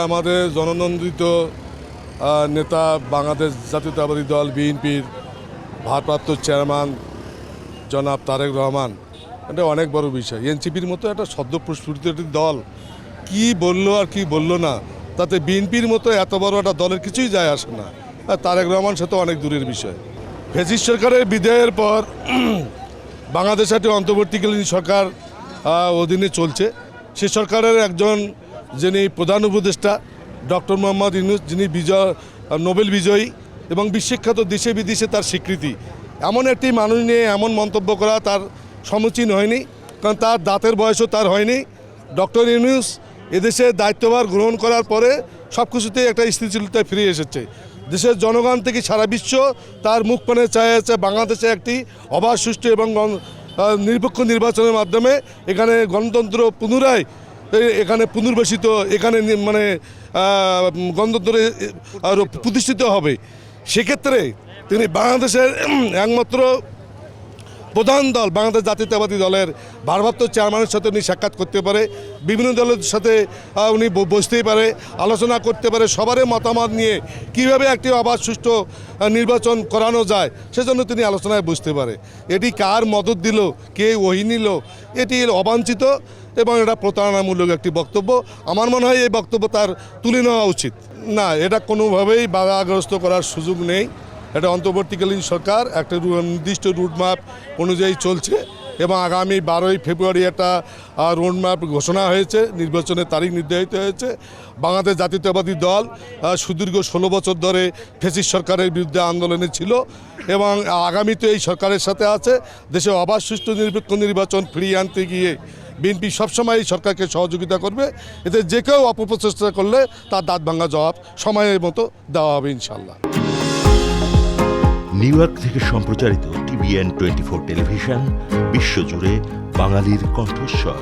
আমাদের জননন্দিত নেতা বাংলাদেশ জাতীয়তাবাদী দল বিএনপির ভারপ্রাপ্ত চেয়ারম্যান জনাব তারেক রহমান, এটা অনেক বড় বিষয়। এনসিপির মতো একটা সদ্য প্রস্ফুটিত একটি দল কি বললো আর কি বললো না, তাতে বিএনপির মতো এত বড় একটা দলের কিছুই যায় আসে না। তারেক রহমান সে তো অনেক দূরের বিষয়। ফ্যাসিস্ট সরকারের বিদায়ের পর বাংলাদেশ একটি অন্তর্বর্তীকালীন সরকার অধীনে চলছে। সে সরকারের একজন যিনি প্রধান উপদেষ্টা ডক্টর মোহাম্মদ ইউনূস, যিনি নোবেল বিজয়ী এবং বিশ্বখ্যাত, দেশে বিদেশে তার স্বীকৃতি, এমন একটি মানুষ নিয়ে এমন মন্তব্য করা তার সমীচীন হয়নি, কারণ তার দাঁতের বয়সও তার হয়নি। ডক্টর ইউনূস এদেশে দায়িত্বভার গ্রহণ করার পরে সব কিছুতেই একটা স্থিতিশীলতায় ফিরে এসেছে। দেশের জনগণ থেকে সারা বিশ্ব তার মুখ পানে চায় আছে বাংলাদেশে একটি অবাধ, সুষ্ঠু এবং নিরপেক্ষ নির্বাচনের মাধ্যমে এখানে গণতন্ত্র পুনরায় এখানে পুনর্বাসিত, এখানে মানে গণতন্ত্র প্রতিষ্ঠিত হবে। সেক্ষেত্রে তিনি বাংলাদেশের একমাত্র প্রধান দল বাংলাদেশ জাতীয়তাবাদী দলের ভারপ্রাপ্ত চেয়ারম্যানের সাথে উনি সাক্ষাৎ করতে পারে, বিভিন্ন দলের সাথে উনি বসতেই পারে, আলোচনা করতে পারে, সবারই মতামত নিয়ে কিভাবে একটি অবাধ সুষ্ঠু নির্বাচন করানো যায় সেজন্য তিনি আলোচনায় বসতে পারে। এটি কার মদত দিল, কে ওহি নিল, এটি অবাঞ্ছিত এবং এটা প্রতারণামূলক একটি বক্তব্য। আমার মনে হয় এই বক্তব্য তার তুলে নেওয়া উচিত না। এটা কোনোভাবেই বাধাগ্রস্ত করার সুযোগ নেই। এটা অন্তর্বর্তীকালীন সরকার একটা নির্দিষ্ট রুটম্যাপ অনুযায়ী চলছে এবং আগামী 12ই ফেব্রুয়ারি একটা রোডম্যাপ ঘোষণা হয়েছে, নির্বাচনের তারিখ নির্ধারিত হয়েছে। বাংলাদেশ জাতীয়তাবাদী দল সুদীর্ঘ 16 বছর ধরে ফ্যাসিস্ট সরকারের বিরুদ্ধে আন্দোলনে ছিল এবং আগামীতে এই সরকারের সাথে আছে। দেশে অবাধ, সুষ্ঠু, নিরপেক্ষ নির্বাচন ফিরিয়ে আনতে গিয়ে বিএনপি সবসময় এই সরকারকে সহযোগিতা করবে। এতে যে কেউ অপপ্রচেষ্টা করলে তার দাঁত ভাঙা জবাব সময়ের মতো দেওয়া হবে ইনশাল্লাহ। নিউ ইয়র্ক থেকে সম্প্রচারিত TVN 24 টেলিভিশন বিশ্বজুড়ে বাঙালির কণ্ঠস্বর।